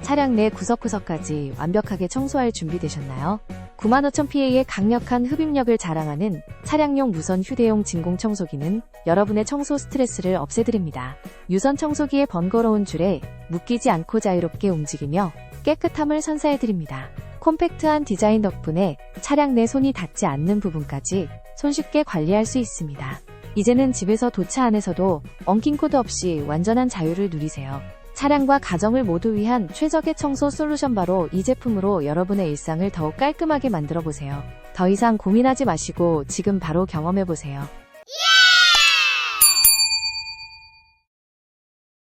차량 내 구석구석까지 완벽하게 청소할 준비 되셨나요? 95,000PA의 강력한 흡입력을 자랑하는 차량용 무선 휴대용 진공 청소기는 여러분의 청소 스트레스를 없애드립니다. 유선 청소기의 번거로운 줄에 묶이지 않고 자유롭게 움직이며 깨끗함을 선사해드립니다. 콤팩트한 디자인 덕분에 차량 내 손이 닿지 않는 부분까지 손쉽게 관리할 수 있습니다. 이제는 집에서 도차 안에서도 엉킨 코드 없이 완전한 자유를 누리세요. 차량과 가정을 모두 위한 최적의 청소 솔루션, 바로 이 제품으로 여러분의 일상을 더욱 깔끔하게 만들어 보세요. 더 이상 고민하지 마시고 지금 바로 경험해 보세요.